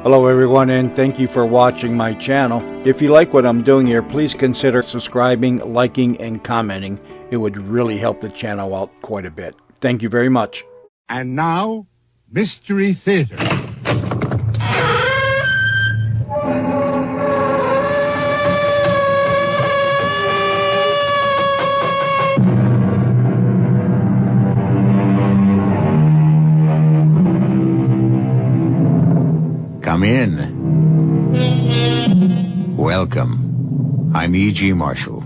Hello everyone, and thank you for watching my channel. If you like what I'm doing here, please consider subscribing, liking, and commenting. It would really help the channel out quite a bit. Thank you very much. And now, Mystery Theater. Come in. Welcome. I'm E.G. Marshall.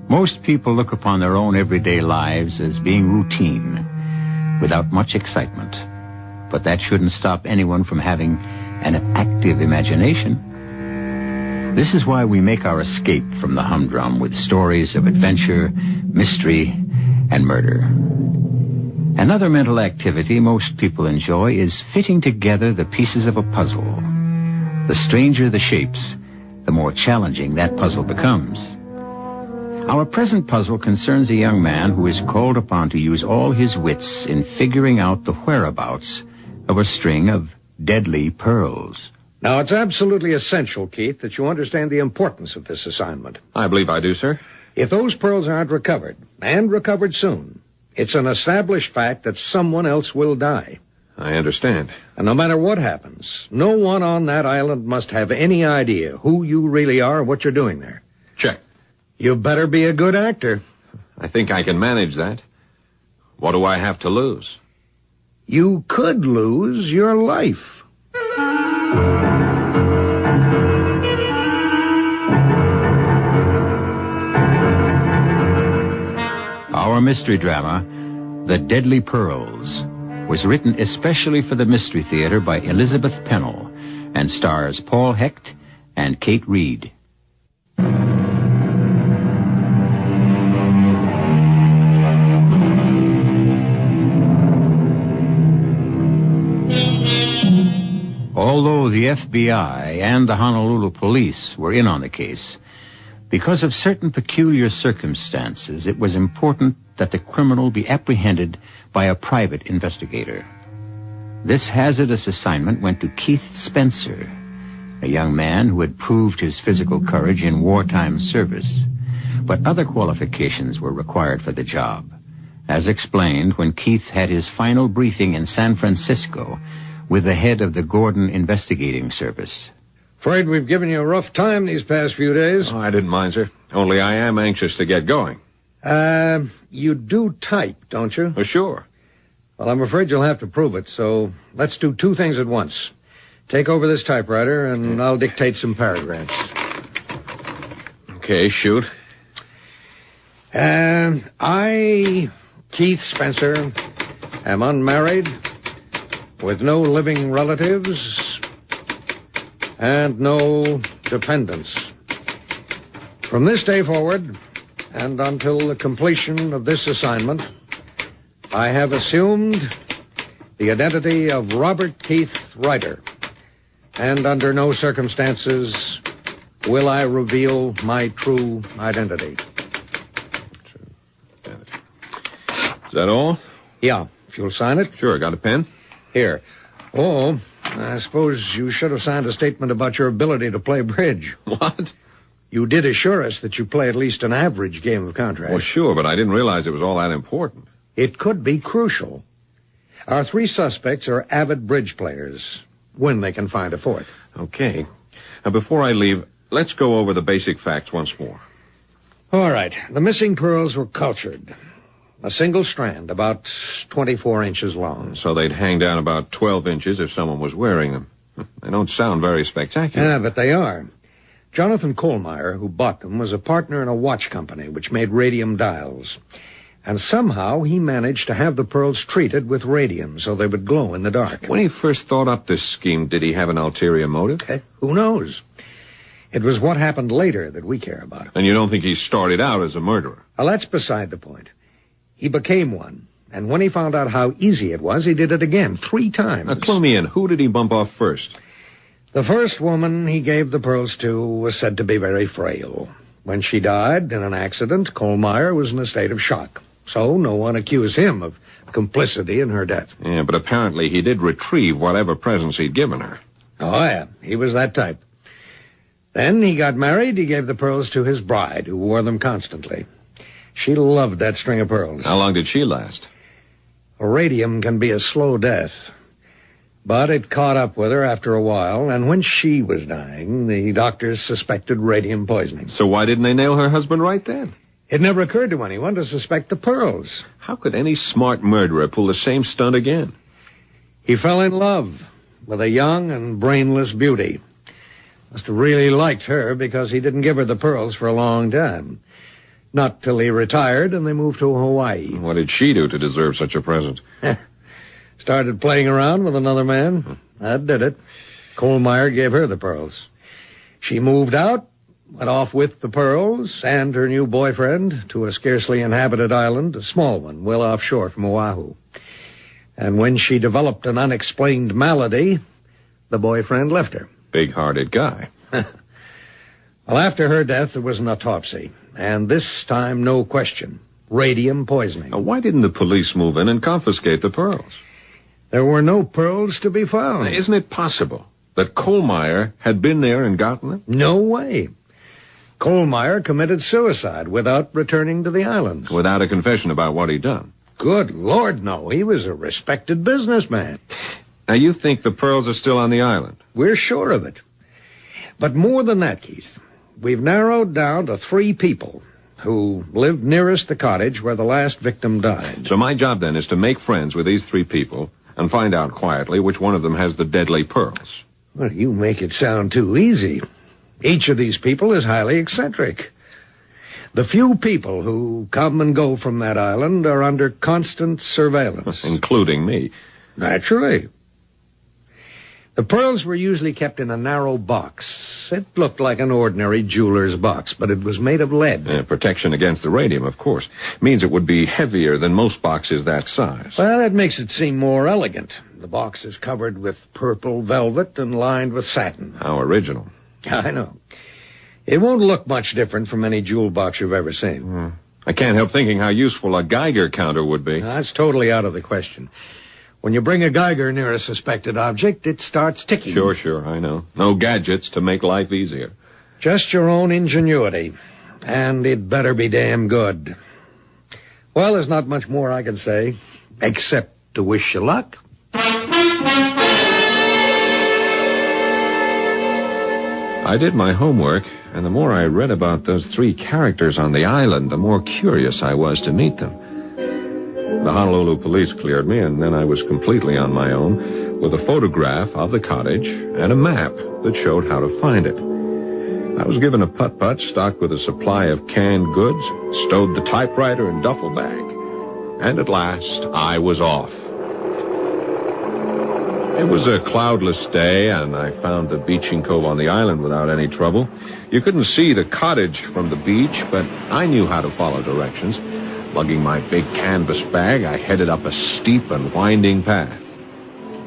Most people look upon their own everyday lives as being routine, without much excitement. But that shouldn't stop anyone from having an active imagination. This is why we make our escape from the humdrum with stories of adventure, mystery, and murder. Another mental activity most people enjoy is fitting together the pieces of a puzzle. The stranger the shapes, the more challenging that puzzle becomes. Our present puzzle concerns a young man who is called upon to use all his wits in figuring out the whereabouts of a string of deadly pearls. Now, it's absolutely essential, Keith, that you understand the importance of this assignment. I believe I do, sir. If those pearls aren't recovered, and recovered soon, it's an established fact that someone else will die. I understand. And no matter what happens, no one on that island must have any idea who you really are or what you're doing there. Check. You better be a good actor. I think I can manage that. What do I have to lose? You could lose your life. Our mystery drama, The Deadly Pearls, was written especially for the Mystery Theater by Elizabeth Pennell and stars Paul Hecht and Kate Reed. Although the FBI and the Honolulu police were in on the case, because of certain peculiar circumstances, it was important that the criminal be apprehended by a private investigator. This hazardous assignment went to Keith Spencer, a young man who had proved his physical courage in wartime service. But other qualifications were required for the job, as explained when Keith had his final briefing in San Francisco with the head of the Gordon Investigating Service. Afraid we've given you a rough time these past few days. Oh, I didn't mind, sir. Only I am anxious to get going. You do type, don't you? Oh, sure. Well, I'm afraid you'll have to prove it, so let's do two things at once. Take over this typewriter, and I'll dictate some paragraphs. Okay, shoot. I, Keith Spencer, am unmarried, with no living relatives, and no dependents. From this day forward, and until the completion of this assignment, I have assumed the identity of Robert Keith Ryder, and under no circumstances will I reveal my true identity. Is that all? Yeah, if you'll sign it. Sure, got a pen? Here. Oh, I suppose you should have signed a statement about your ability to play bridge. What? You did assure us that you play at least an average game of contract. Well, sure, but I didn't realize it was all that important. It could be crucial. Our three suspects are avid bridge players, when they can find a fourth. Okay. Now, before I leave, let's go over the basic facts once more. All right. The missing pearls were cultured. A single strand, about 24 inches long. So they'd hang down about 12 inches if someone was wearing them. They don't sound very spectacular. Yeah, but they are. Jonathan Kohlmeyer, who bought them, was a partner in a watch company which made radium dials. And somehow he managed to have the pearls treated with radium so they would glow in the dark. When he first thought up this scheme, did he have an ulterior motive? Who knows? It was what happened later that we care about. And you don't think he started out as a murderer? Well, that's beside the point. He became one. And when he found out how easy it was, he did it again, 3 times. Now, clue me in. Who did he bump off first? The first woman he gave the pearls to was said to be very frail. When she died in an accident, Kohlmeyer was in a state of shock. So no one accused him of complicity in her death. Yeah, but apparently he did retrieve whatever presents he'd given her. Oh, yeah, he was that type. Then he got married. He gave the pearls to his bride, who wore them constantly. She loved that string of pearls. How long did she last? Radium can be a slow death. But it caught up with her after a while, and when she was dying, the doctors suspected radium poisoning. So why didn't they nail her husband right then? It never occurred to anyone to suspect the pearls. How could any smart murderer pull the same stunt again? He fell in love with a young and brainless beauty. Must have really liked her because he didn't give her the pearls for a long time. Not till he retired and they moved to Hawaii. What did she do to deserve such a present? Started playing around with another man. That did it. Kohlmeyer gave her the pearls. She moved out, went off with the pearls and her new boyfriend to a scarcely inhabited island, a small one, well offshore from Oahu. And when she developed an unexplained malady, the boyfriend left her. Big-hearted guy. Well, after her death, there was an autopsy. And this time, no question. Radium poisoning. Now, why didn't the police move in and confiscate the pearls? There were no pearls to be found. Now, isn't it possible that Kohlmeyer had been there and gotten them? No way. Kohlmeyer committed suicide without returning to the island. Without a confession about what he'd done? Good Lord, no. He was a respected businessman. Now, you think the pearls are still on the island? We're sure of it. But more than that, Keith, we've narrowed down to 3 people who lived nearest the cottage where the last victim died. So my job, then, is to make friends with these 3 people and find out quietly which one of them has the deadly pearls. Well, you make it sound too easy. Each of these people is highly eccentric. The few people who come and go from that island are under constant surveillance. Including me. Naturally. The pearls were usually kept in a narrow box. It looked like an ordinary jeweler's box, but it was made of lead. Protection against the radium, of course. Means it would be heavier than most boxes that size. Well, that makes it seem more elegant. The box is covered with purple velvet and lined with satin. How original. I know. It won't look much different from any jewel box you've ever seen. I can't help thinking how useful a Geiger counter would be. That's totally out of the question. When you bring a Geiger near a suspected object, it starts ticking. Sure, I know. No gadgets to make life easier. Just your own ingenuity. And it better be damn good. Well, there's not much more I can say, except to wish you luck. I did my homework, and the more I read about those 3 characters on the island, the more curious I was to meet them. The Honolulu police cleared me, and then I was completely on my own, with a photograph of the cottage and a map that showed how to find it. I was given a putt-putt stocked with a supply of canned goods, stowed the typewriter and duffel bag, and at last I was off. It was a cloudless day, and I found the beaching cove on the island without any trouble. You couldn't see the cottage from the beach, but I knew how to follow directions. Lugging my big canvas bag, I headed up a steep and winding path.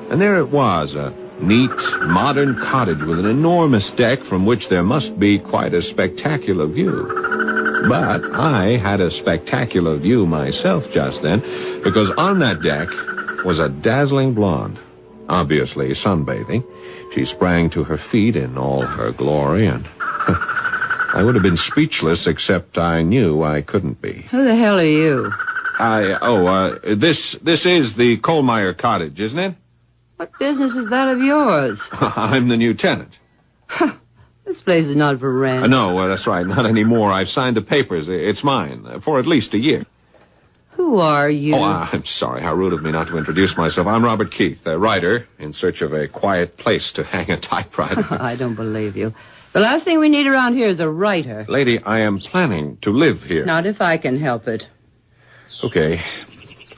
And there it was, a neat, modern cottage with an enormous deck from which there must be quite a spectacular view. But I had a spectacular view myself just then, because on that deck was a dazzling blonde, obviously sunbathing. She sprang to her feet in all her glory, and I would have been speechless, except I knew I couldn't be. Who the hell are you? This is the Kohlmeyer cottage, isn't it? What business is that of yours? I'm the new tenant. This place is not for rent. No, that's right, not anymore. I've signed the papers. It's mine, for at least a year. Who are you? Oh, I'm sorry. How rude of me not to introduce myself. I'm Robert Keith, a writer in search of a quiet place to hang a typewriter. I don't believe you. The last thing we need around here is a writer. Lady, I am planning to live here. Not if I can help it. Okay.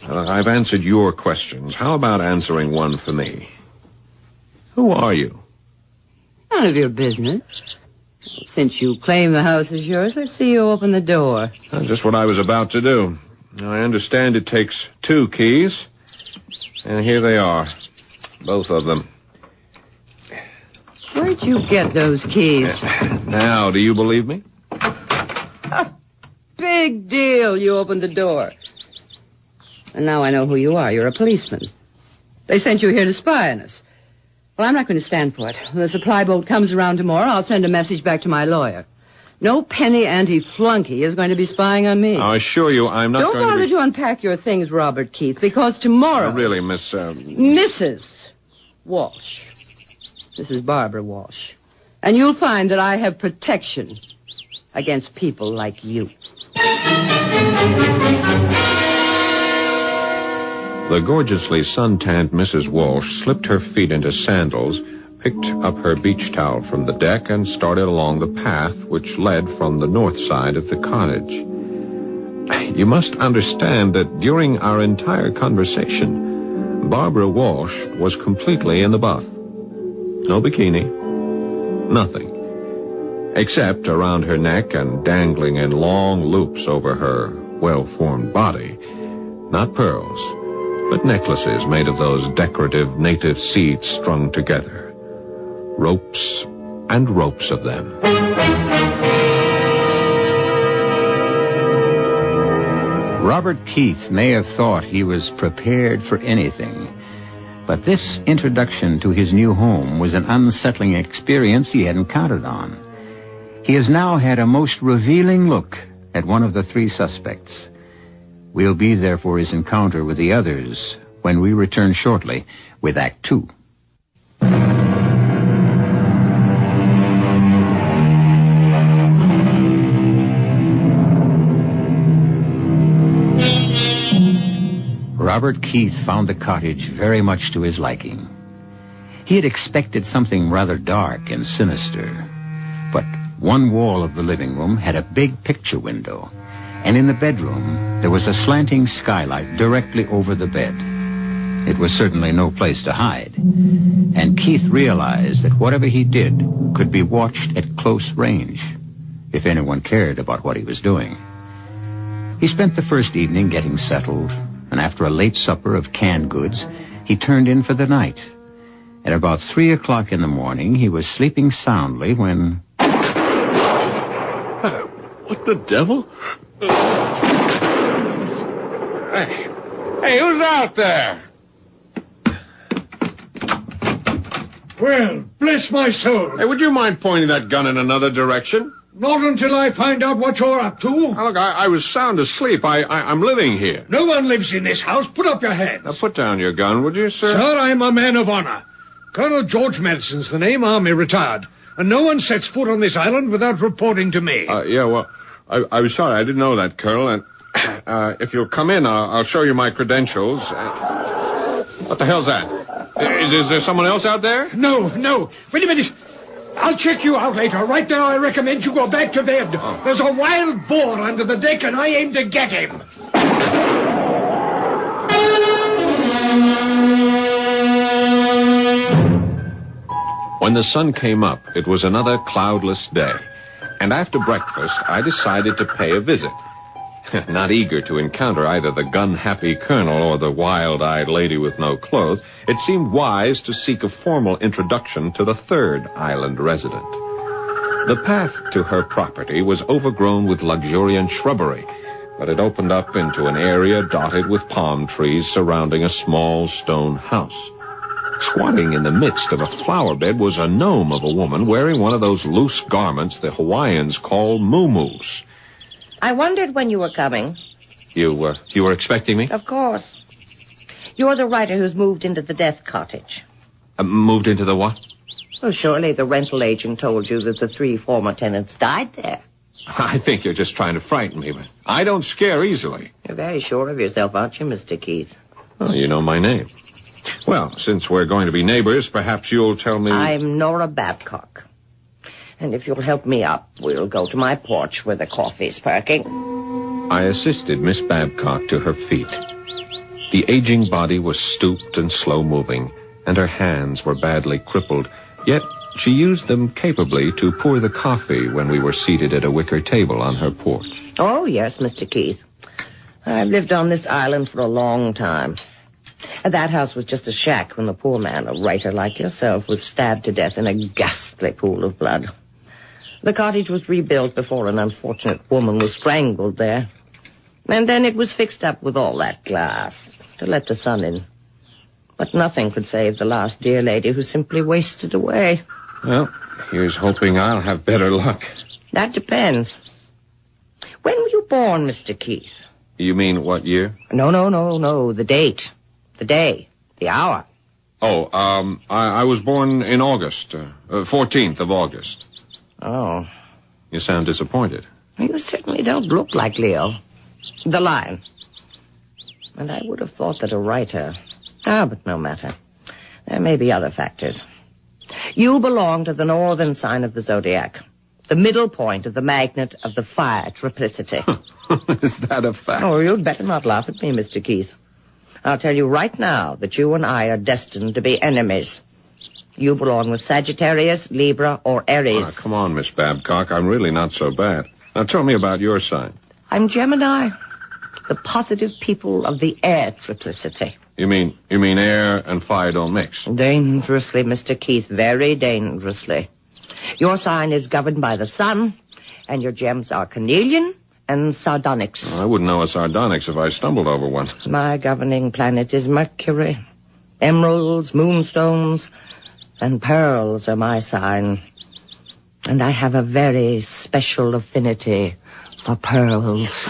I've answered your questions. How about answering one for me? Who are you? None of your business. Since you claim the house is yours, let's see you open the door. Just what I was about to do. I understand it takes 2 keys. And here they are. Both of them. Where'd you get those keys? Now, do you believe me? Big deal. You opened the door. And now I know who you are. You're a policeman. They sent you here to spy on us. Well, I'm not going to stand for it. When the supply boat comes around tomorrow, I'll send a message back to my lawyer. No penny anti-flunky is going to be spying on me. I assure you I'm not Don't going bother to be... to unpack your things, Robert Keith, because tomorrow... really, Miss... Mrs. Walsh. Mrs. Barbara Walsh. And you'll find that I have protection against people like you. The gorgeously suntanned Mrs. Walsh slipped her feet into sandals, picked up her beach towel from the deck, and started along the path which led from the north side of the cottage. You must understand that during our entire conversation, Barbara Walsh was completely in the buff. No bikini, nothing. Except around her neck and dangling in long loops over her well-formed body. Not pearls, but necklaces made of those decorative native seeds strung together. Ropes and ropes of them. Robert Keith may have thought he was prepared for anything, but this introduction to his new home was an unsettling experience he hadn't counted on. He has now had a most revealing look at one of the three suspects. We'll be there for his encounter with the others when we return shortly with Act 2. Robert Keith found the cottage very much to his liking. He had expected something rather dark and sinister, but one wall of the living room had a big picture window, and in the bedroom there was a slanting skylight directly over the bed. It was certainly no place to hide, and Keith realized that whatever he did could be watched at close range, if anyone cared about what he was doing. He spent the first evening getting settled, and after a late supper of canned goods, he turned in for the night. At about 3 o'clock in the morning, he was sleeping soundly when... What the devil? Hey, who's out there? Well, bless my soul. Hey, would you mind pointing that gun in another direction? Not until I find out what you're up to. Now, look, I was sound asleep. I'm living here. No one lives in this house. Put up your hands. Now, put down your gun, would you, sir? Sir, I'm a man of honor. Colonel George Madison's the name, Army retired. And no one sets foot on this island without reporting to me. Yeah, well, I was sorry. I didn't know that, Colonel. And if you'll come in, I'll show you my credentials. What the hell's that? Is there someone else out there? No. Wait a minute. I'll check you out later. Right now, I recommend you go back to bed. Oh. There's a wild boar under the deck, and I aim to get him. When the sun came up, it was another cloudless day. And after breakfast, I decided to pay a visit. Not eager to encounter either the gun-happy colonel or the wild-eyed lady with no clothes, it seemed wise to seek a formal introduction to the third island resident. The path to her property was overgrown with luxuriant shrubbery, but it opened up into an area dotted with palm trees surrounding a small stone house. Squatting in the midst of a flower bed was a gnome of a woman wearing one of those loose garments the Hawaiians call muumuus. I wondered when you were coming. You were expecting me? Of course. You're the writer who's moved into the death cottage. Moved into the what? Well, surely the rental agent told you that the 3 former tenants died there. I think you're just trying to frighten me, but I don't scare easily. You're very sure of yourself, aren't you, Mr. Keith? Well, you know my name. Well, since we're going to be neighbors, perhaps you'll tell me... I'm Nora Babcock. And if you'll help me up, we'll go to my porch where the coffee's perking. I assisted Miss Babcock to her feet. The aging body was stooped and slow-moving, and her hands were badly crippled, yet she used them capably to pour the coffee when we were seated at a wicker table on her porch. Oh, yes, Mr. Keith. I've lived on this island for a long time. That house was just a shack when the poor man, a writer like yourself, was stabbed to death in a ghastly pool of blood. The cottage was rebuilt before an unfortunate woman was strangled there. And then it was fixed up with all that glass to let the sun in. But nothing could save the last dear lady who simply wasted away. Well, here's hoping I'll have better luck. That depends. When were you born, Mr. Keith? You mean what year? No. The date. The day. The hour. Oh, I was born in August. 14th of August. Oh. You sound disappointed. You certainly don't look like Leo. The Lion. And I would have thought that a writer... but no matter. There may be other factors. You belong to the northern sign of the zodiac. The middle point of the magnet of the fire triplicity. Is that a fact? Oh, you'd better not laugh at me, Mr. Keith. I'll tell you right now that you and I are destined to be enemies. You belong with Sagittarius, Libra, or Aries. Oh, come on, Miss Babcock. I'm really not so bad. Now tell me about your sign. I'm Gemini, the positive people of the air triplicity. You mean air and fire don't mix? Dangerously, Mr. Keith, very dangerously. Your sign is governed by the sun, and your gems are carnelian and sardonyx. Well, I wouldn't know a sardonyx if I stumbled over one. My governing planet is Mercury. Emeralds, moonstones, and pearls are my sign. And I have a very special affinity for pearls.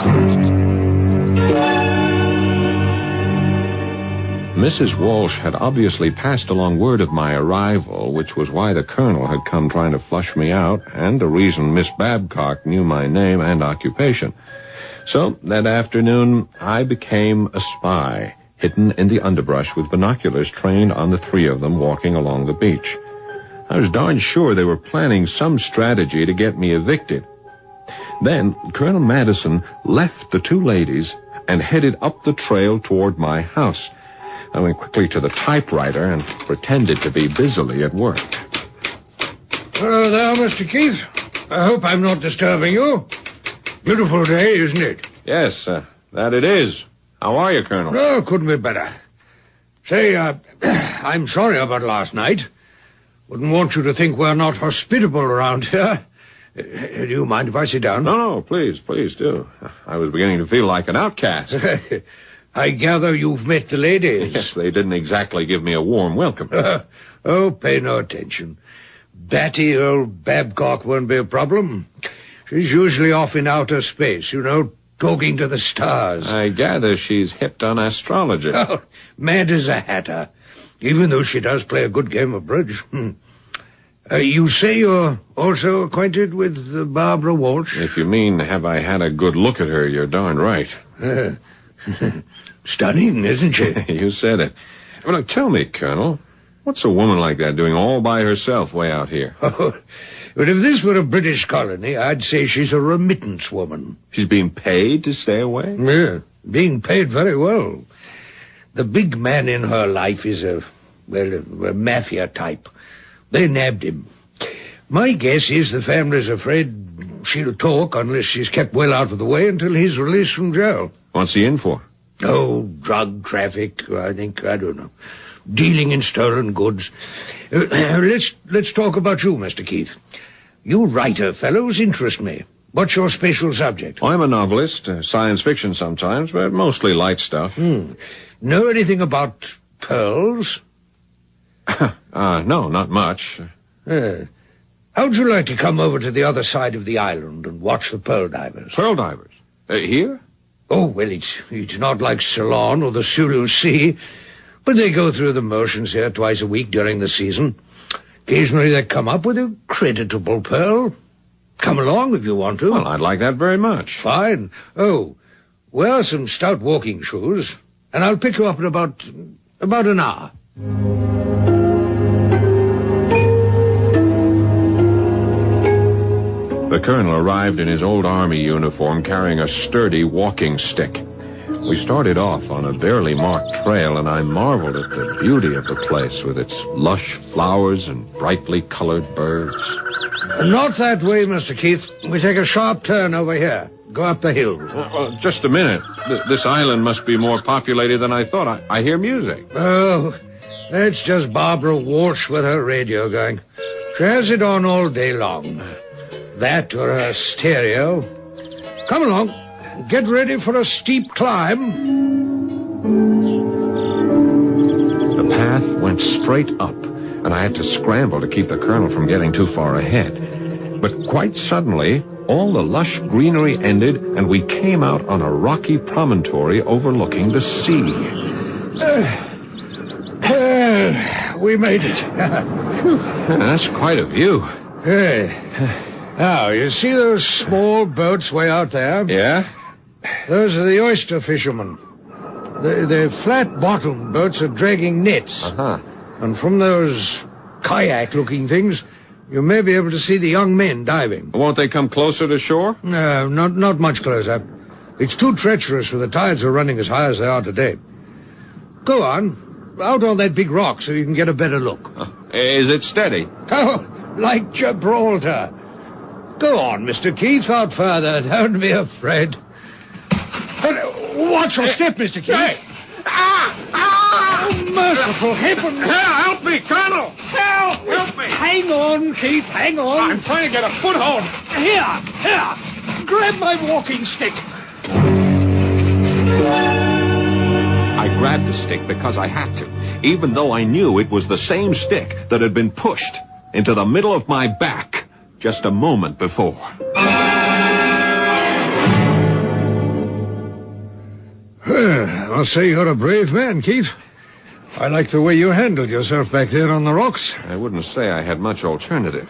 Mrs. Walsh had obviously passed along word of my arrival, which was why the colonel had come trying to flush me out, and the reason Miss Babcock knew my name and occupation. So, that afternoon, I became a spy, hidden in the underbrush with binoculars trained on the three of them walking along the beach. I was darn sure they were planning some strategy to get me evicted. Then, Colonel Madison left the two ladies and headed up the trail toward my house. I went quickly to the typewriter and pretended to be busily at work. Hello there, Mr. Keith. I hope I'm not disturbing you. Beautiful day, isn't it? Yes, that it is. How are you, Colonel? No, couldn't be better. Say, I'm sorry about last night. Wouldn't want you to think we're not hospitable around here. Do you mind if I sit down? No, please do. I was beginning to feel like an outcast. I gather you've met the ladies. Yes, they didn't exactly give me a warm welcome. Pay no attention. Batty old Babcock won't be a problem. She's usually off in outer space, talking to the stars. I gather she's hipped on astrology. Oh, mad as a hatter, even though she does play a good game of bridge. You say you're also acquainted with Barbara Walsh? If you mean, have I had a good look at her, you're darn right. Stunning, isn't she? You said it. Well, look, tell me, Colonel, what's a woman like that doing all by herself way out here? Oh, but if this were a British colony, I'd say she's a remittance woman. She's being paid to stay away? Yeah, being paid very well. The big man in her life is a mafia type. They nabbed him. My guess is the family's afraid she'll talk unless she's kept well out of the way until he's released from jail. What's he in for? Oh, drug traffic, I think. I don't know. Dealing in stolen goods. Let's talk about you, Mr. Keith. You writer fellows interest me. What's your special subject? I'm a novelist, science fiction sometimes, but mostly light stuff. Know anything about pearls? No, not much. How'd you like to come over to the other side of the island and watch the pearl divers? Pearl divers? Here? Oh, well, it's not like Ceylon or the Sulu Sea, but they go through the motions here twice a week during the season. Occasionally they come up with a creditable pearl. Come along if you want to. Well, I'd like that very much. Fine. Oh, wear some stout walking shoes, and I'll pick you up in about an hour. The colonel arrived in his old army uniform carrying a sturdy walking stick. We started off on a barely marked trail, and I marveled at the beauty of the place with its lush flowers and brightly colored birds. Not that way, Mr. Keith. We take a sharp turn over here. Go up the hill. Well, just a minute. This island must be more populated than I thought. I hear music. Oh, that's just Barbara Walsh with her radio going. She has it on all day long. That or her stereo. Come along. Get ready for a steep climb. The went straight up, and I had to scramble to keep the colonel from getting too far ahead. But quite suddenly, all the lush greenery ended, and we came out on a rocky promontory overlooking the sea. We made it. That's quite a view. Now, you see those small boats way out there? Yeah? Those are the oyster fishermen. The flat-bottomed boats are dragging nets. Uh-huh. And from those kayak-looking things, you may be able to see the young men diving. Won't they come closer to shore? No, not much closer. It's too treacherous for the tides are running as high as they are today. Go on, out on that big rock so you can get a better look. Is it steady? Oh, like Gibraltar. Go on, Mr. Keith, out further. Don't be afraid. Watch your step, Mr. Keith. Hey! Oh, merciful heavens. Help me, Colonel! Help me! Hang on, Keith, hang on. I'm trying to get a foothold. Here. Grab my walking stick. I grabbed the stick because I had to, even though I knew it was the same stick that had been pushed into the middle of my back just a moment before. I'll say you're a brave man, Keith. I like the way you handled yourself back there on the rocks. I wouldn't say I had much alternative.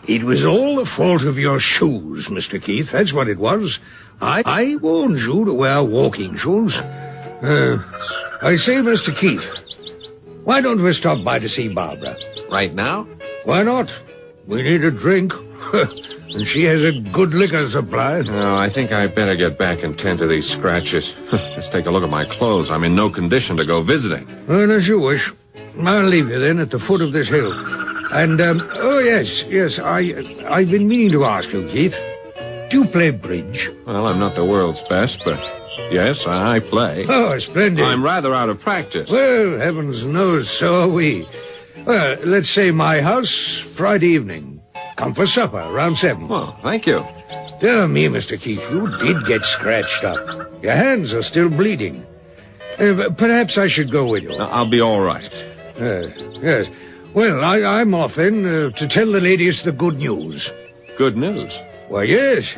It was all the fault of your shoes, Mr. Keith. That's what it was. I warned you to wear walking shoes. I say, Mr. Keith, why don't we stop by to see Barbara? Right now? Why not? We need a drink. And she has a good liquor supply. No, I think I better get back and tend to these scratches. Just take a look at my clothes. I'm in no condition to go visiting. Well, as you wish. I'll leave you then at the foot of this hill. And, oh, yes, I've been meaning to ask you, Keith. Do you play bridge? Well, I'm not the world's best, but yes, I play. Oh, splendid. I'm rather out of practice. Well, heavens knows, so are we. Well, let's say my house, Friday evening. Come for supper, around 7. Well, thank you. Dear me, Mr. Keith, you did get scratched up. Your hands are still bleeding. Perhaps I should go with you. I'll be all right. Yes. Well, I'm off then to tell the ladies the good news. Good news? Why, yes.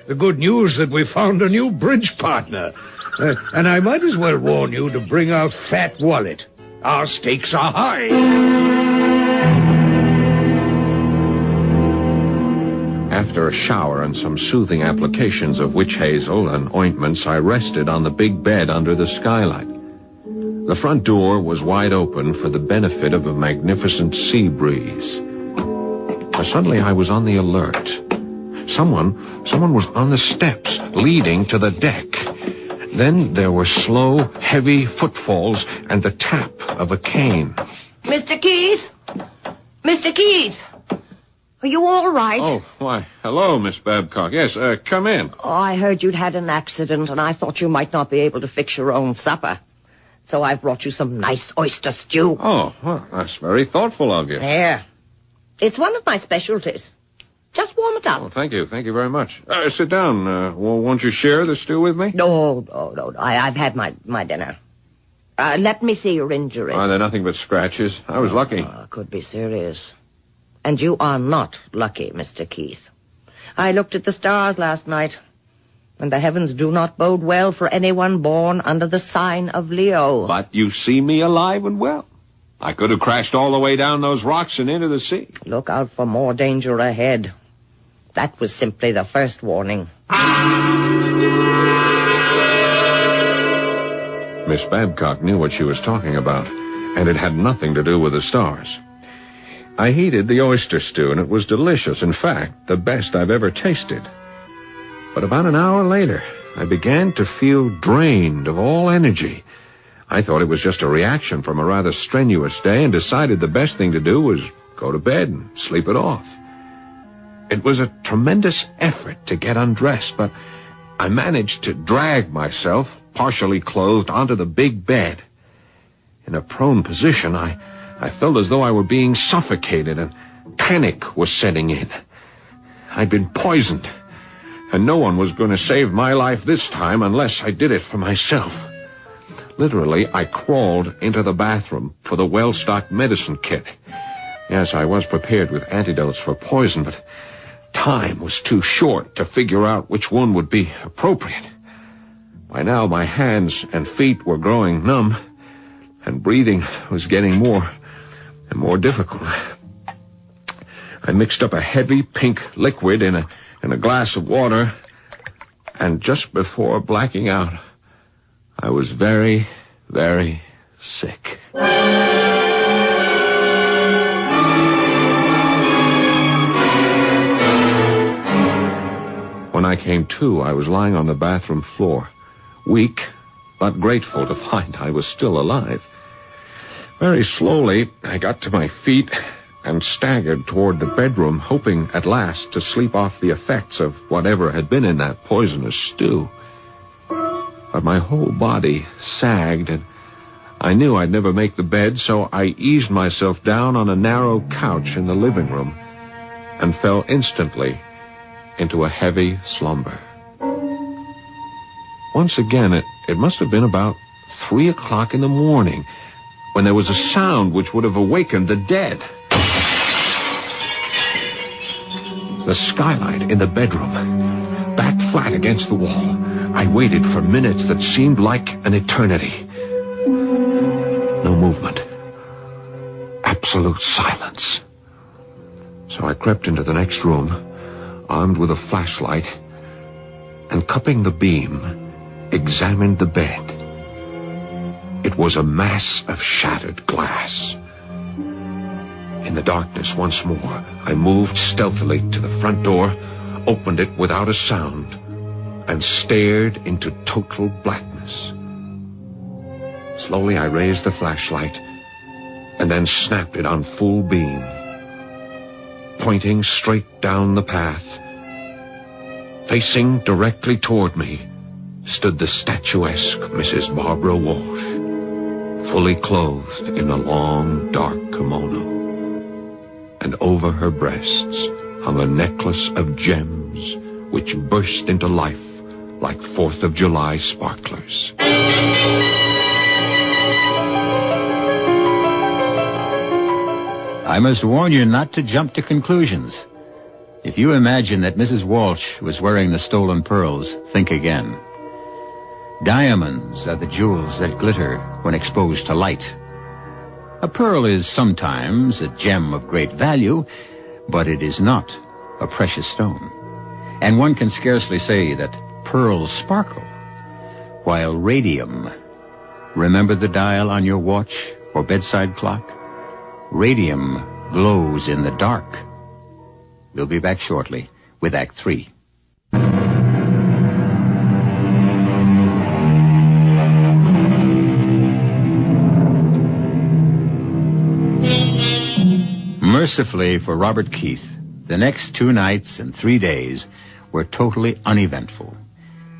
The good news that we found a new bridge partner. And I might as well warn you to bring a fat wallet. Our stakes are high. After a shower and some soothing applications of witch hazel and ointments, I rested on the big bed under the skylight. The front door was wide open for the benefit of a magnificent sea breeze. Suddenly I was on the alert. Someone was on the steps leading to the deck. Then there were slow, heavy footfalls and the tap of a cane. Mr. Keith? Mr. Keith? Are you all right? Oh, why, hello, Miss Babcock. Yes, come in. Oh, I heard you'd had an accident, and I thought you might not be able to fix your own supper. So I've brought you some nice oyster stew. Oh, well, that's very thoughtful of you. There. It's one of my specialties. Just warm it up. Oh, thank you very much. Sit down. Won't you share the stew with me? No. I've had my dinner. Let me see your injuries. Oh, they're nothing but scratches. I was lucky. Could be serious. And you are not lucky, Mr. Keith. I looked at the stars last night, and the heavens do not bode well for anyone born under the sign of Leo. But you see me alive and well. I could have crashed all the way down those rocks and into the sea. Look out for more danger ahead. That was simply the first warning. Miss Babcock knew what she was talking about, and it had nothing to do with the stars. I heated the oyster stew, and it was delicious. In fact, the best I've ever tasted. But about an hour later, I began to feel drained of all energy. I thought it was just a reaction from a rather strenuous day and decided the best thing to do was go to bed and sleep it off. It was a tremendous effort to get undressed, but I managed to drag myself, partially clothed, onto the big bed. In a prone position, I felt as though I were being suffocated and panic was setting in. I'd been poisoned, and no one was going to save my life this time unless I did it for myself. Literally, I crawled into the bathroom for the well-stocked medicine kit. Yes, I was prepared with antidotes for poison, but time was too short to figure out which one would be appropriate. By now, my hands and feet were growing numb, and breathing was getting more and more difficult. I mixed up a heavy pink liquid in a glass of water, and just before blacking out, I was very, very sick. When I came to, I was lying on the bathroom floor, weak but grateful to find I was still alive. Very slowly, I got to my feet and staggered toward the bedroom, hoping at last to sleep off the effects of whatever had been in that poisonous stew. But my whole body sagged, and I knew I'd never make the bed, so I eased myself down on a narrow couch in the living room and fell instantly into a heavy slumber. Once again, it must have been about 3 o'clock in the morning when there was a sound which would have awakened the dead. The skylight in the bedroom, back flat against the wall. I waited for minutes that seemed like an eternity. No movement. Absolute silence. So I crept into the next room, armed with a flashlight, and cupping the beam, examined the bed. It was a mass of shattered glass. In the darkness once more, I moved stealthily to the front door, opened it without a sound, and stared into total blackness. Slowly I raised the flashlight and then snapped it on full beam. Pointing straight down the path, facing directly toward me, stood the statuesque Mrs. Barbara Walsh, fully clothed in a long, dark kimono. And over her breasts hung a necklace of gems which burst into life like 4th of July sparklers. I must warn you not to jump to conclusions. If you imagine that Mrs. Walsh was wearing the stolen pearls, think again. Diamonds are the jewels that glitter when exposed to light. A pearl is sometimes a gem of great value, but it is not a precious stone. And one can scarcely say that pearls sparkle, while radium, remember the dial on your watch or bedside clock? Radium glows in the dark. We'll be back shortly with Act 3. Mercifully for Robert Keith, the next 2 nights and 3 days were totally uneventful.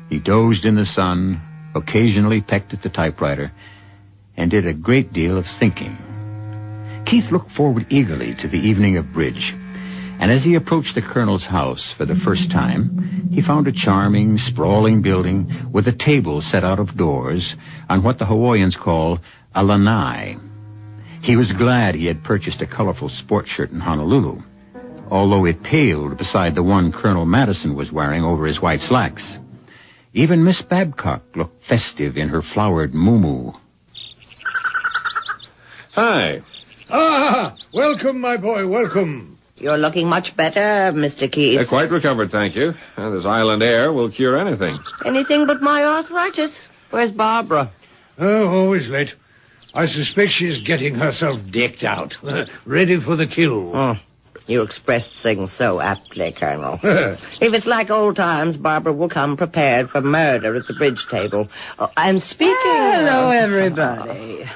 He dozed in the sun, occasionally pecked at the typewriter, and did a great deal of thinking. Keith looked forward eagerly to the evening of bridge, and as he approached the colonel's house for the first time, he found a charming, sprawling building with a table set out of doors on what the Hawaiians call a lanai. He was glad he had purchased a colorful sports shirt in Honolulu, although it paled beside the one Colonel Madison was wearing over his white slacks. Even Miss Babcock looked festive in her flowered muumuu. Hi. Ah, welcome, my boy, welcome. You're looking much better, Mr. Keith. Quite recovered, thank you. This island air will cure anything. Anything but my arthritis. Where's Barbara? Oh, always late. I suspect she's getting herself decked out, ready for the kill. Oh, you expressed things so aptly, Colonel. If it's like old times, Barbara will come prepared for murder at the bridge table. Oh, I'm speaking... Hello, everybody.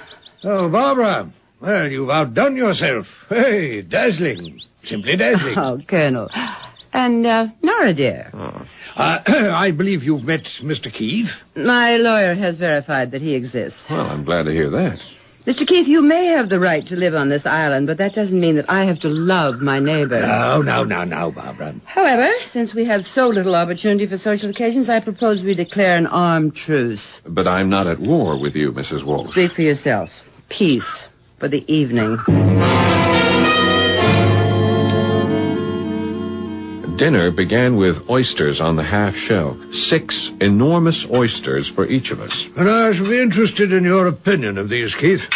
Oh, Barbara. Well, you've outdone yourself. Hey, dazzling. Simply dazzling. Oh, Colonel. And, Nora, dear. I believe you've met Mr. Keith. My lawyer has verified that he exists. Well, I'm glad to hear that. Mr. Keith, you may have the right to live on this island, but that doesn't mean that I have to love my neighbor. No, Barbara. However, since we have so little opportunity for social occasions, I propose we declare an armed truce. But I'm not at war with you, Mrs. Walsh. Speak for yourself. Peace for the evening. Dinner began with oysters on the half shell. 6 enormous oysters for each of us. And I should be interested in your opinion of these, Keith.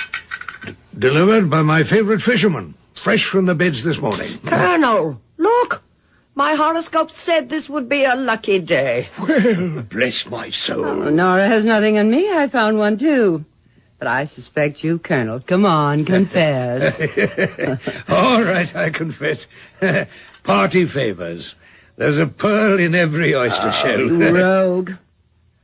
Delivered by my favorite fisherman, fresh from the beds this morning. Colonel, look. My horoscope said this would be a lucky day. Well, bless my soul. Oh, Nora has nothing on me. I found one, too. But I suspect you, Colonel. Come on, confess. All right, I confess. Party favors. There's a pearl in every oyster shell. You rogue.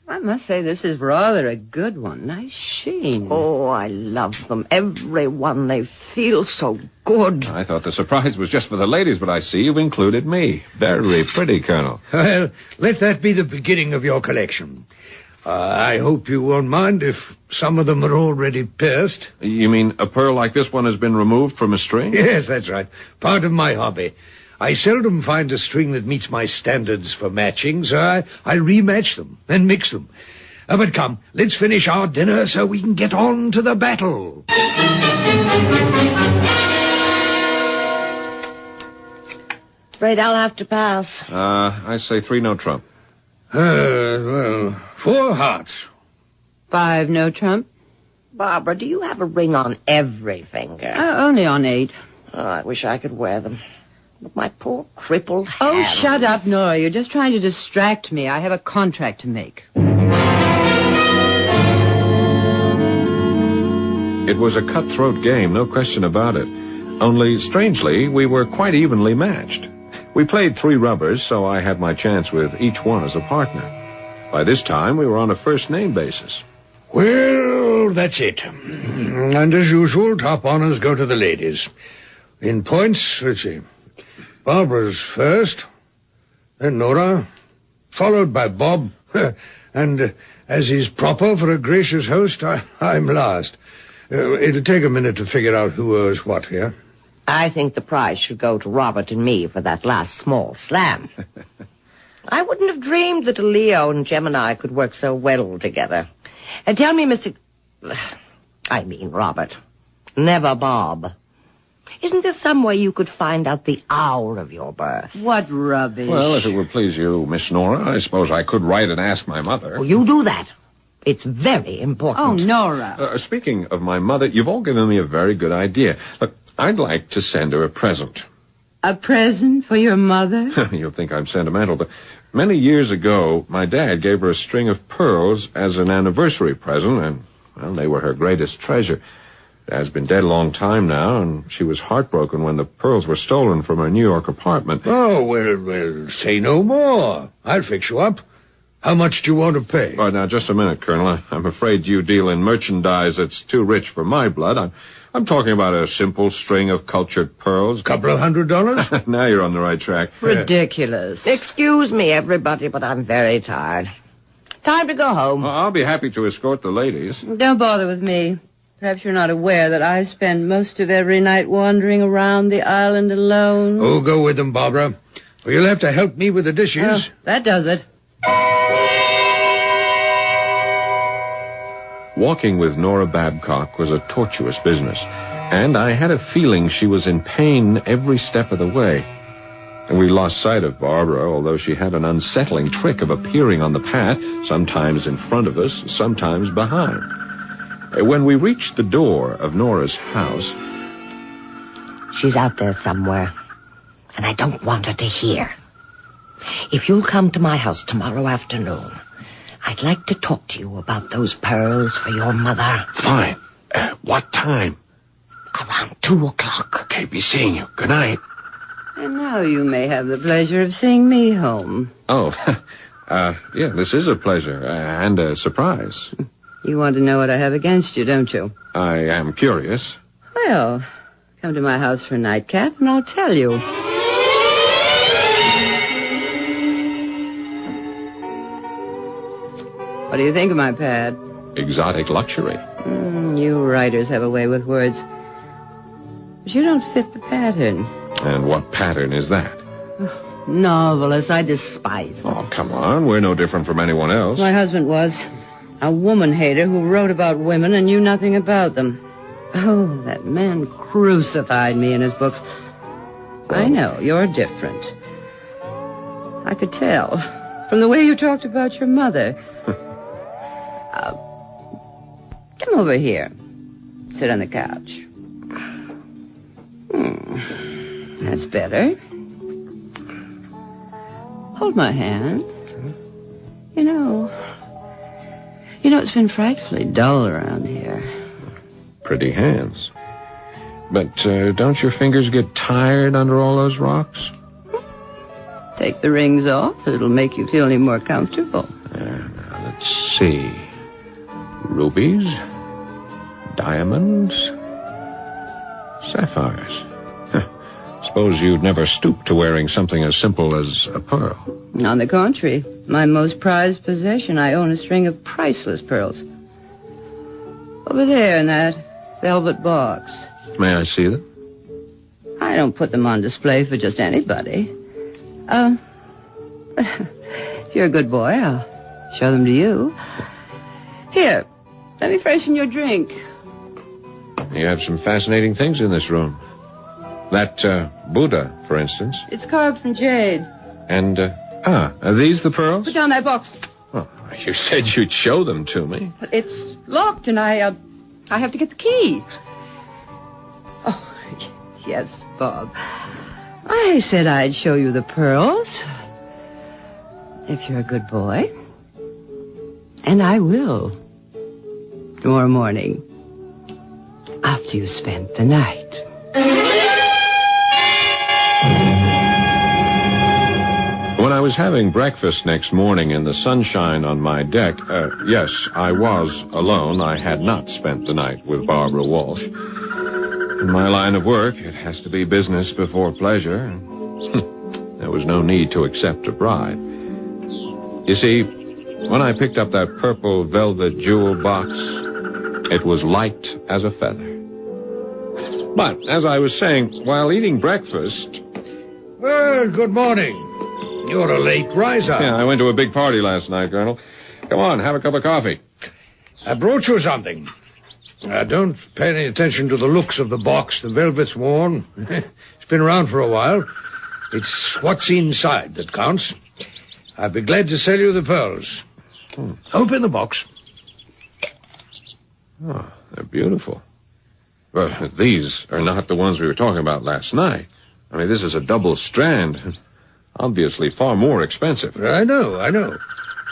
I must say this is rather a good one. Nice sheen. Oh, I love them. Every one. They feel so good. I thought the surprise was just for the ladies, but I see you've included me. Very pretty, Colonel. Well, let that be the beginning of your collection. I hope you won't mind if some of them are already pierced. You mean a pearl like this one has been removed from a string? Yes, that's right. Part of my hobby. I seldom find a string that meets my standards for matching, so I rematch them and mix them. But come, let's finish our dinner so we can get on to the battle. Afraid I'll have to pass. I say 3 no trump. Well, 4 hearts. 5 no trump. Barbara, do you have a ring on every finger? Only on 8. Oh, I wish I could wear them. But my poor crippled Oh, hands. shut up, Nora. You're just trying to distract me. I have a contract to make. It was a cutthroat game, no question about it. Only, strangely, we were quite evenly matched. We played 3 rubbers, so I had my chance with each one as a partner. By this time, we were on a first-name basis. Well, that's it. And as usual, top honors go to the ladies. In points, let's see. Barbara's first, then Nora, followed by Bob, and as is proper for a gracious host, I'm last. It'll take a minute to figure out who owes what here. I think the prize should go to Robert and me for that last small slam. I wouldn't have dreamed that a Leo and Gemini could work so well together. And tell me, I mean Robert, never Bob. Isn't there some way you could find out the hour of your birth? What rubbish. Well, if it would please you, Miss Nora, I suppose I could write and ask my mother. Well, you do that. It's very important. Oh, Nora. Speaking of my mother, you've all given me a very good idea. Look, I'd like to send her a present. A present for your mother? You'll think I'm sentimental, but many years ago, my dad gave her a string of pearls as an anniversary present, and, well, they were her greatest treasure. Dad's been dead a long time now, and she was heartbroken when the pearls were stolen from her New York apartment. Oh, well, say no more. I'll fix you up. How much do you want to pay? Oh, now, just a minute, Colonel. I'm afraid you deal in merchandise that's too rich for my blood. I'm talking about a simple string of cultured pearls. Couple of $100? Now you're on the right track. Ridiculous. Excuse me, everybody, but I'm very tired. Time to go home. Well, I'll be happy to escort the ladies. Don't bother with me. Perhaps you're not aware that I spend most of every night wandering around the island alone. Oh, go with them, Barbara. Well, you'll have to help me with the dishes. Oh, that does it. Walking with Nora Babcock was a tortuous business, and I had a feeling she was in pain every step of the way. And we lost sight of Barbara, although she had an unsettling trick of appearing on the path, sometimes in front of us, sometimes behind. When we reached the door of Nora's house... She's out there somewhere, and I don't want her to hear. If you'll come to my house tomorrow afternoon, I'd like to talk to you about those pearls for your mother. Fine. What time? Around 2:00. Okay, be seeing you. Good night. And now you may have the pleasure of seeing me home. Oh, yeah, this is a pleasure and a surprise. You want to know what I have against you, don't you? I am curious. Well, come to my house for a nightcap, and I'll tell you. What do you think of my pad? exotic luxury. You writers have a way with words. But you don't fit the pattern. And what pattern is that? Novelist, I despise them. Oh, come on. We're no different from anyone else. My husband was. A woman-hater who wrote about women and knew nothing about them. Oh, that man crucified me in his books. I know, you're different. I could tell from the way you talked about your mother. Come over here. Sit on the couch. That's better. Hold my hand. You know, it's been frightfully dull around here. Pretty hands. But don't your fingers get tired under all those rocks? Take the rings off. It'll make you feel any more comfortable. Now, let's see. Rubies, diamonds, sapphires. Suppose you'd never stoop to wearing something as simple as a pearl. On the contrary, my most prized possession, I own a string of priceless pearls. Over there in that velvet box. May I see them? I don't put them on display for just anybody. If you're a good boy, I'll show them to you. Here, let me freshen your drink. You have some fascinating things in this room. That Buddha, for instance. It's carved from jade. And, are these the pearls? Put down that box. Oh, you said you'd show them to me. It's locked, and I have to get the key. Oh, yes, Bob. I said I'd show you the pearls. If you're a good boy. And I will. Tomorrow morning. After you spend the night. When I was having breakfast next morning in the sunshine on my deck, yes, I was alone. I had not spent the night with Barbara Walsh. In my line of work, it has to be business before pleasure. There was no need to accept a bribe. You see, when I picked up that purple velvet jewel box, it was light as a feather. But, as I was saying, while eating breakfast... Well, good morning. You're a late riser. Yeah, I went to a big party last night, Colonel. Come on, have a cup of coffee. I brought you something. Don't pay any attention to the looks of the box. The velvet's worn. It's been around for a while. It's what's inside that counts. I'd be glad to sell you the pearls. Open the box. Oh, they're beautiful. Well, these are not the ones we were talking about last night. I mean, this is a double strand. Obviously far more expensive. I know.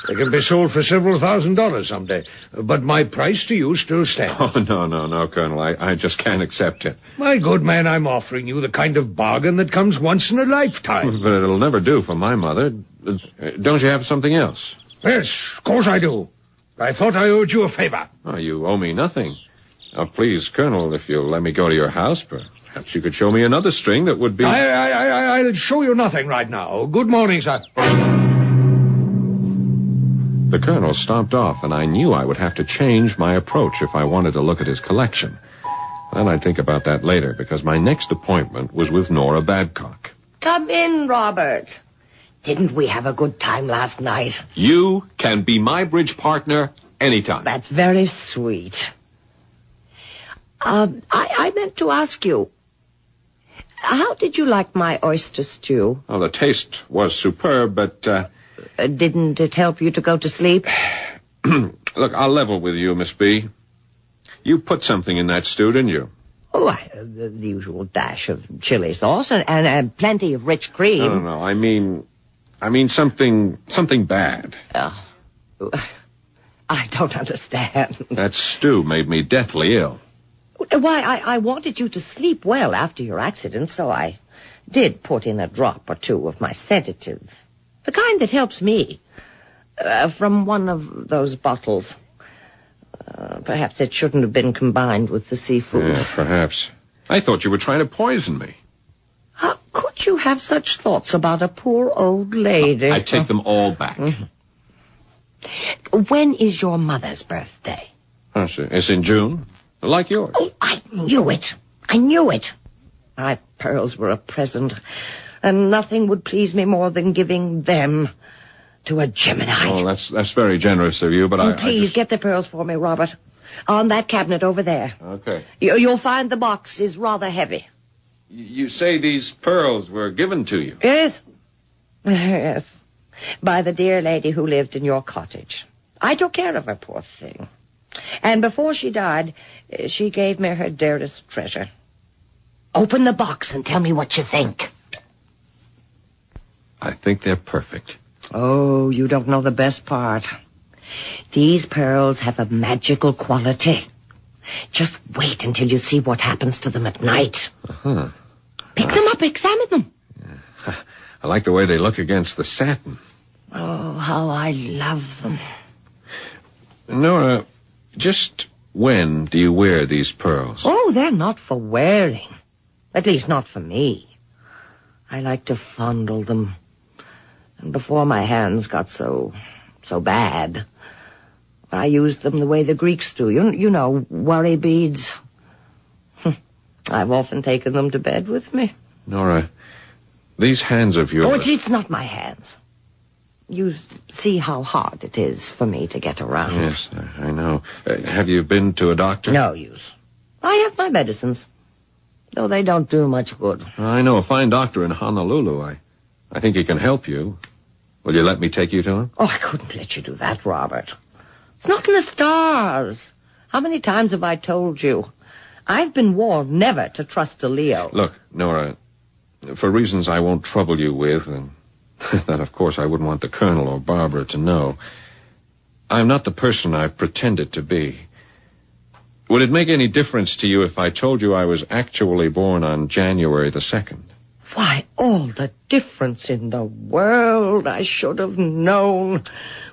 They can be sold for several $1,000s someday. But my price to you still stands. Oh, no, Colonel. I just can't accept it. My good man, I'm offering you the kind of bargain that comes once in a lifetime. But it'll never do for my mother. Don't you have something else? Yes, of course I do. I thought I owed you a favor. Oh, you owe me nothing. Now, please, Colonel, if you'll let me go to your house, perhaps you could show me another string that would be... I'll show you nothing right now. Good morning, sir. The Colonel stomped off, and I knew I would have to change my approach if I wanted to look at his collection. Then I'd think about that later, because my next appointment was with Nora Babcock. Come in, Robert. Didn't we have a good time last night? You can be my bridge partner anytime. That's very sweet. I meant to ask you, how did you like my oyster stew? Oh, the taste was superb, but... Didn't it help you to go to sleep? Look, I'll level with you, Miss B. You put something in that stew, didn't you? Oh, the usual dash of chili sauce and plenty of rich cream. No. I mean something bad. I don't understand. That stew made me deathly ill. Why, I wanted you to sleep well after your accident, so I did put in a drop or two of my sedative. The kind that helps me. From one of those bottles. Perhaps it shouldn't have been combined with the seafood. Yeah, perhaps. I thought you were trying to poison me. How could you have such thoughts about a poor old lady? I take them all back. Mm-hmm. When is your mother's birthday? It's in June, like yours. Oh, I knew it. I knew it. My pearls were a present, and nothing would please me more than giving them to a Gemini. Oh, that's very generous of you, but Please, get the pearls for me, Robert. On that cabinet over there. Okay. You'll find the box is rather heavy. You say these pearls were given to you? Yes. Yes. By the dear lady who lived in your cottage. I took care of her, poor thing. And before she died, she gave me her dearest treasure. Open the box and tell me what you think. I think they're perfect. Oh, you don't know the best part. These pearls have a magical quality. Just wait until you see what happens to them at night. Uh-huh. Pick them up, examine them. Yeah. I like the way they look against the satin. Oh, how I love them. Nora, just when do you wear these pearls? Oh, they're not for wearing. At least not for me. I like to fondle them. And before my hands got so bad, I used them the way the Greeks do. You know, worry beads. I've often taken them to bed with me. Nora, these hands of yours... Oh, it's not my hands. You see how hard it is for me to get around. Yes, I know. Have you been to a doctor? No use. I have my medicines, though they don't do much good. I know a fine doctor in Honolulu. I think he can help you. Will you let me take you to him? Oh, I couldn't let you do that, Robert. It's not in the stars. How many times have I told you? I've been warned never to trust a Leo. Look, Nora, for reasons I won't trouble you with, and that, of course, I wouldn't want the Colonel or Barbara to know, I'm not the person I've pretended to be. Would it make any difference to you if I told you I was actually born on January the 2nd? Why, all the difference in the world. I should have known.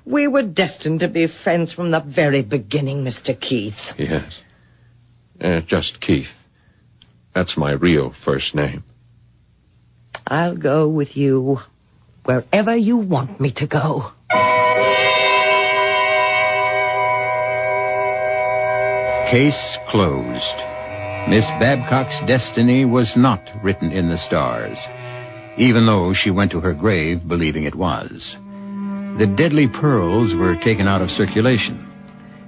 We were destined to be friends from the very beginning, Mr. Keith. Yes. Just Keith. That's my real first name. I'll go with you wherever you want me to go. Case closed. Miss Babcock's destiny was not written in the stars, even though she went to her grave believing it was. The deadly pearls were taken out of circulation,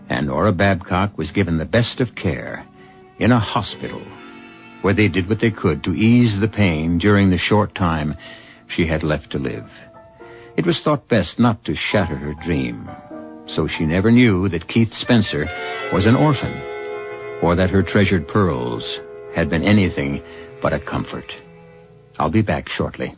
and Nora Babcock was given the best of care in a hospital, where they did what they could to ease the pain during the short time she had left to live. It was thought best not to shatter her dream, so she never knew that Keith Spencer was an orphan, or that her treasured pearls had been anything but a comfort. I'll be back shortly.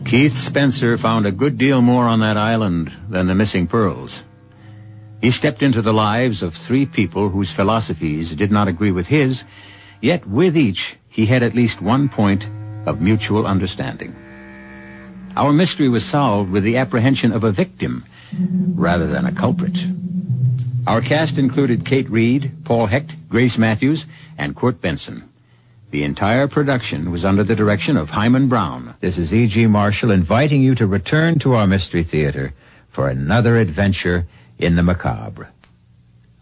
Keith Spencer found a good deal more on that island than the missing pearls. He stepped into the lives of 3 people whose philosophies did not agree with his, yet with each he had at least one point of mutual understanding. Our mystery was solved with the apprehension of a victim rather than a culprit. Our cast included Kate Reed, Paul Hecht, Grace Matthews, and Kurt Benson. The entire production was under the direction of Hyman Brown. This is E.G. Marshall inviting you to return to our Mystery Theater for another adventure in the macabre.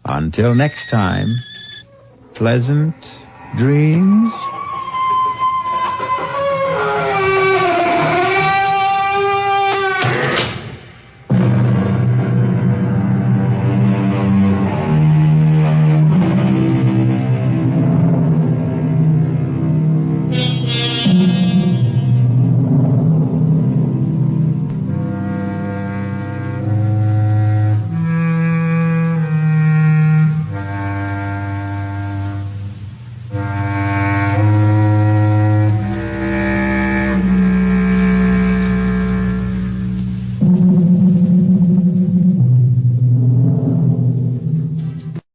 Until next time, pleasant dreams.